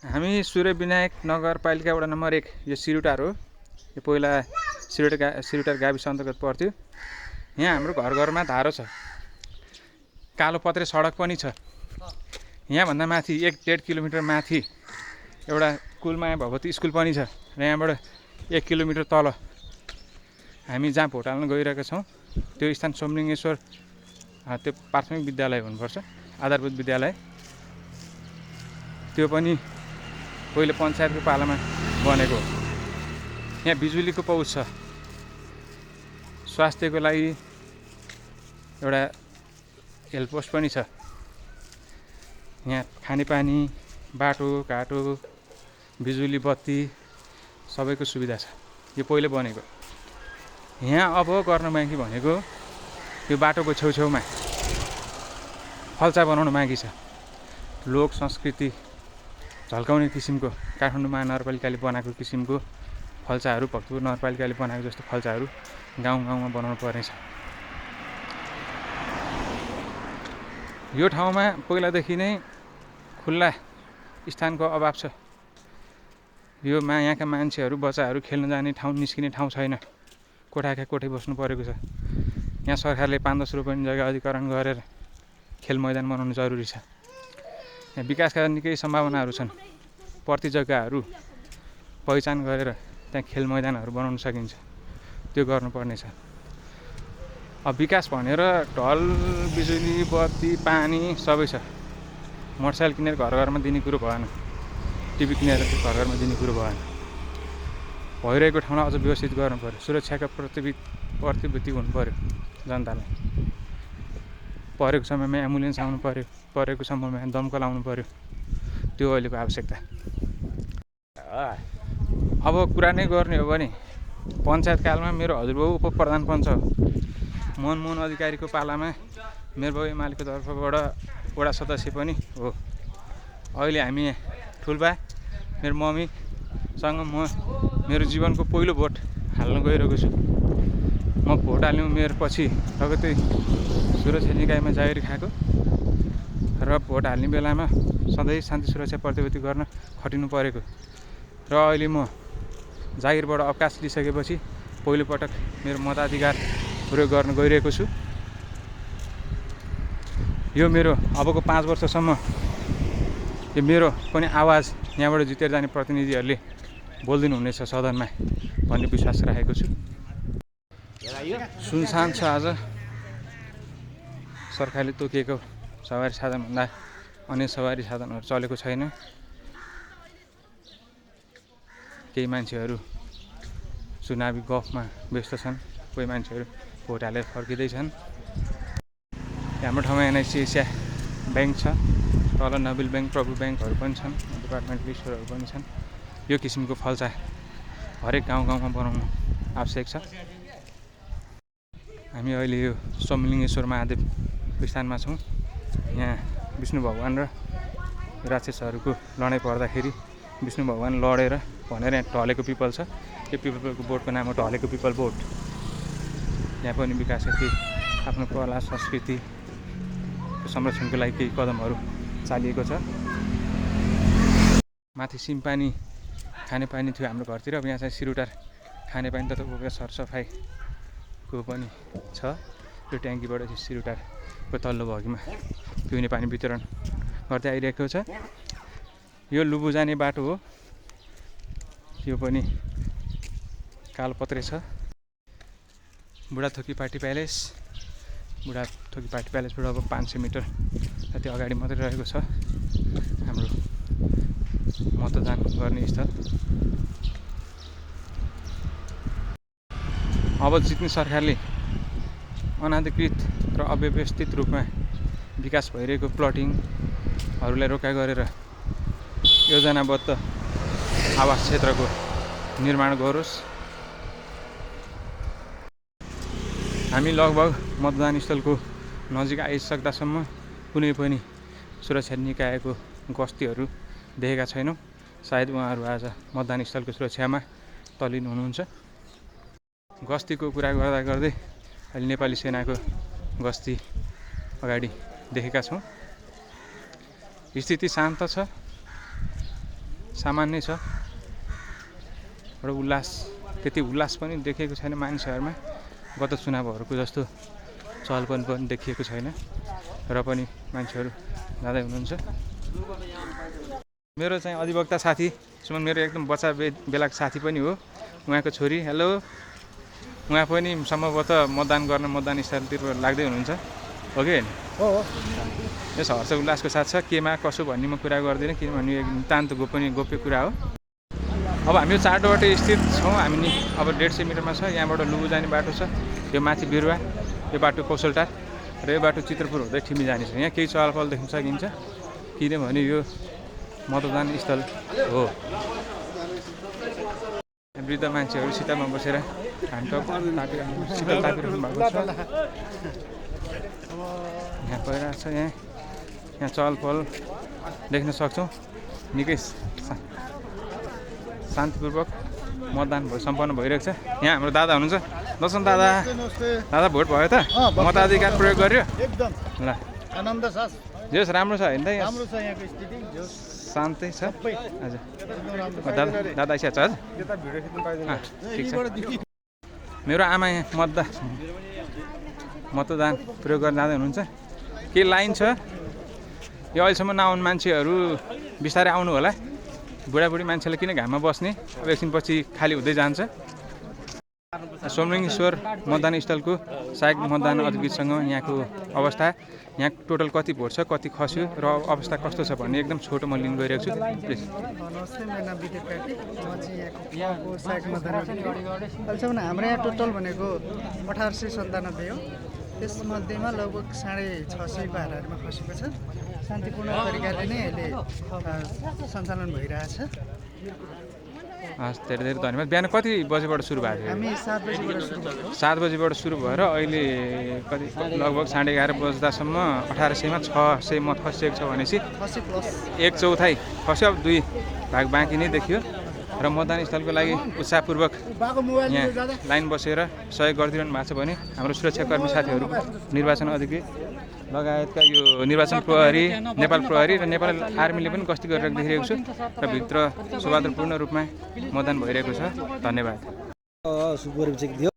हामी सूर्यविनायक नगरपालिका वडा नम्बर 1 यो सिरुटार हो। यो पहिला सिरुटार गाविस अन्तर्गत पर्थ्यो। यहाँ हाम्रो घर घरमा धारो छ, कालो पत्रे सडक पनि छ। यहाँभन्दा माथि 1.5 किलोमिटर माथि एउटा कुलमाया भगवती स्कुल पनि छ र यहाँबाट 1 किलोमिटर तल हामी जहाँ भोट हाल्न गइरहेका छौँ त्यो स्थान सोमलिङ्गेश्वर त्यो प्राथमिक विद्यालय हुनुपर्छ, आधारभूत विद्यालय। त्यो पनि पहिले पञ्चायतको पालामा बनेको हो। यहाँ बिजुलीको पहुँच छ, स्वास्थ्यको लागि एउटा हेल्थ पोस्ट पनि छ। यहाँ खानेपानी, बाटो घाटो, बिजुली बत्ती सबैको सुविधा छ। यो पहिले बनेको। यहाँ अब गर्न बाँकी भनेको यो बाटोको छेउछेउमा फल्चा बनाउन बाँकी छ। लोक संस्कृति झल्काउने किसिमको काठमाडौँ महानगरपालिकाले बनाएको किसिमको फल्चाहरू, भक्तपुर नगरपालिकाले बनाएको जस्तो फल्चाहरू गाउँ गाउँमा बनाउनु पर्नेछ। यो ठाउँमा पहिलादेखि नै खुल्ला स्थानको अभाव छ। यो यहाँका मान्छेहरू, बच्चाहरू खेल्न जाने ठाउँ, निस्किने ठाउँ छैन। कोठाका कोठै बस्नु परेको छ। यहाँ सरकारले 5-10 रुपैयाँ जग्गा अधिग्रहण गरेर खेल मैदान बनाउनु जरुरी छ। यहाँ विकासका निकै सम्भावनाहरू छन्। प्रति जग्गाहरू पहिचान गरेर त्यहाँ खेल मैदानहरू बनाउन सकिन्छ। त्यो गर्नुपर्ने छ। अब विकास भनेर ढल, बिजुली, बत्ती, पानी सबै छ। मोटरसाइकल किनेर घर घरमा दिने कुरो भएन। टिभी किनेर घर घरमा दिने कुरो भएन। भइरहेको ठाउँलाई अझ व्यवस्थित गर्नु पर्यो। सुरक्षाका प्रतिबद्धि हुनु पर्यो जनतालाई। परेको समयमा एम्बुलेन्स आउनु पर्यो, परेको समयमा दमकल आउनु पर्यो। त्यो अहिलेको आवश्यकता। अब कुरा नै गर्ने हो भने पञ्चायतकालमा मेरो हजुरबाउ उप प्रधान पञ्च हो। मनमोहन अधिकारीको पालामा मेरो बाउ एमालेको तर्फबाट वडा सदस्य पनि हो। अहिले हामी ठुल्बा मेरो मम्मीसँग म मेरो जीवनको पहिलो भोट हाल्न गइरहेको छु। म भोट हाल्ने उमेर पछि लगत्तै सुरक्षा निकायमा जागिर खाएको र भोट हाल्ने बेलामा सधैँ शान्ति सुरक्षा प्रतिबद्धि गर्न खटिनु परेको र अहिले म जागिरबाट अवकाश लिइसकेपछि पहिलोपटक मेरो मताधिकार प्रयोग गर्न गइरहेको छु। यो मेरो अबको 5 वर्षसम्म यो मेरो पनि आवाज यहाँबाट जितेर जाने प्रतिनिधिहरूले बोलिदिनु हुनेछ सदनमा भन्ने विश्वास राखेको छु। सुनसान छ आज। सरकारले तोकिएको सवारी साधनभन्दा अन्य सवारी साधनहरू चलेको छैन। केही मान्छेहरू चुनावी गफमा व्यस्त छन्, कोही मान्छेहरू भोट हालेर फर्किँदैछन्। हाम्रो ठाउँमा एनआइसी एसिया ब्याङ्क छ, तल नबिल ब्याङ्क, प्रभु ब्याङ्कहरू पनि छन्, डिपार्टमेन्टल स्टोरहरू पनि छन्। यो किसिमको फल्चा हरेक गाउँ गाउँमा बनाउनु आवश्यक छ। हामी अहिले यो सोमलिङ्गेश्वर महादेव स्थानमा छौँ। यहाँ विष्णु भगवान र राक्षसहरूको लडाइँ पर्दाखेरि विष्णु भगवान लडेर भनेर यहाँ ढलेको पिपल छ। यो पिपलको बोटको नाम हो ढलेको पिपल बोट। यहाँ पनि विकासका केही आफ्नो कला संस्कृति संरक्षणको लागि केही कदमहरू चालिएको छ। माथि सिमपानी खानेपानी थियो हाम्रो घरतिर। अब यहाँ चाहिँ सिरुटार खानेपानी तथा सरसफाइको पनि छ। यो ट्याङ्कीबाट चाहिँ सिरुटारको तल्लो भगीमा पिउने पानी वितरण गर्दै आइरहेको छ। यो लुबु जाने बाटो हो। यो पनि कालोपत्रे छ। बुढाथोकी पार्टी प्यालेसबाट अब 500 मिटर जति अगाडि मात्रै रहेको छ हाम्रो मतदान गर्ने स्थल। अब जित्ने सरकारले अनाधिकृत र अव्यवस्थित रूपमा विकास भइरहेको प्लटिङहरूलाई रोका गरेर योजनाबद्ध आवास क्षेत्रको निर्माण गरोस्। हामी लगभग मतदान स्थलको नजिक आइसक्दासम्म कुनै पनि सुरक्षा निकायको गस्तीहरू देखेका छैनौँ। सायद उहाँहरू आज मतदान स्थलको सुरक्षामा तल्लीन हुनुहुन्छ। गस्तीको कुरा गर्दा गर्दै अहिले नेपाली सेनाको गस्ती अगाडि देखेका छौँ। स्थिति शान्त छ। सामान्य छ र उल्लास त्यति उल्लास पनि देखिएको छैन मानिसहरूमा गत चुनावहरूको जस्तो चहलपहल पनि देखिएको छैन र पनि मान्छेहरू जाँदै हुनुहुन्छ। मेरो चाहिँ अधिवक्ता साथी सुमन मेरो एकदम बच्चा बेलाको साथी पनि हो, उहाँको छोरी। हेलो, उहाँ पनि सम्भवतः मतदान स्थलतिर लाग्दै हुनुहुन्छ हो कि होइन? हो यस हर्ष उल्लासको साथ छ। केमा कसो भन्ने म कुरा गर्दिनँ किनभने यो नितान्त गोप्य कुरा हो। अब हामी यो 4 बाटो स्थित छौँ। हामी नि अब 150 मिटरमा छ। यहाँबाट लुबु जाने बाटो छ, यो माथि बिरुवा, यो बाटो कौशलटार र यो बाटो चित्रपुर हुँदै ठिमी जाने छ। यहाँ केही चहलपहल देख्न सकिन्छ किनभने यो मतदान स्थल हो। वृद्ध मान्छेहरू शीतलमा बसेर शीतल तापिरहनु भएको छ। यहाँ पहिरहेको छ। यहाँ चहलपहल देख्न सक्छौँ। निकै शान्तिपूर्वक मतदान सम्पन्न भइरहेको छ। यहाँ हाम्रो दादा हुनुहुन्छ। दर्शन दादा, दादा भोट भयो त? मताधिकार प्रयोग गर्यो? एकदम ल, आनन्द छ। जस राम्रो छ होइन त? राम्रो छ यहाँको स्थिति, शान्तै छ। हजुर दादा इच्छा छ हजुर? ठिक छ। मेरो आमा यहाँ मतदान प्रयोग गर्न जाँदै हुनुहुन्छ। के लाइन छ? यो अहिलेसम्म नआउने मान्छेहरू बिस्तारै आउनु होला। बुढाबुढी मान्छेले किन घाममा बस्ने? अब एकछिनपछि खाली हुँदै जान्छ। सोमलिङ्गेश्वर मतदान स्थलको सहायक मतदान अधिकृतसँग यहाँको अवस्था, यहाँ टोटल कति भोट छ, कति खस्यो र अवस्था कस्तो छ भन्ने एकदम छोटो म लिन गइरहेको छु। प्लिज। नमस्ते, मेरो नाम विद्युत कार्की। म चाहिँ यहाँको सहायक मतदान अधिकारी। अहिलेसम्म हाम्रो यहाँ टोटल भनेको 1897 हो। त्यसमध्येमा लगभग 650 पाराहरूमा खसेको छ। शान्तिपूर्ण तरिकाले नै अहिले सञ्चालन भइरहेछ। हस्, धेरै धेरै धन्यवाद। बिहान कति बजेबाट सुरु भएको थियो? हामी 7 बजीबाट सुरु भएको। 7 बजीबाट सुरु भएर अहिले कति लगभग 11:30 बज्दासम्म 1800मा 600 मत खसिएको छ भनेपछि 1/4 खस्यो। अब 2 भाग बाँकी नै देखियो र मतदान स्थलको लागि उत्साहपूर्वक यहाँ लाइन बसेर सहयोग गरिदिनु भएको छ भने हाम्रो सुरक्षाकर्मी साथीहरू, निर्वाचन अधिकारी लगायतका यो निर्वाचन प्रहरी, नेपाल प्रहरी र नेपाल आर्मीले पनि गस्ती गरेर देखिरहेको छु र भित्र सौहार्दपूर्ण रूपमा मतदान भइरहेको छ। धन्यवाद।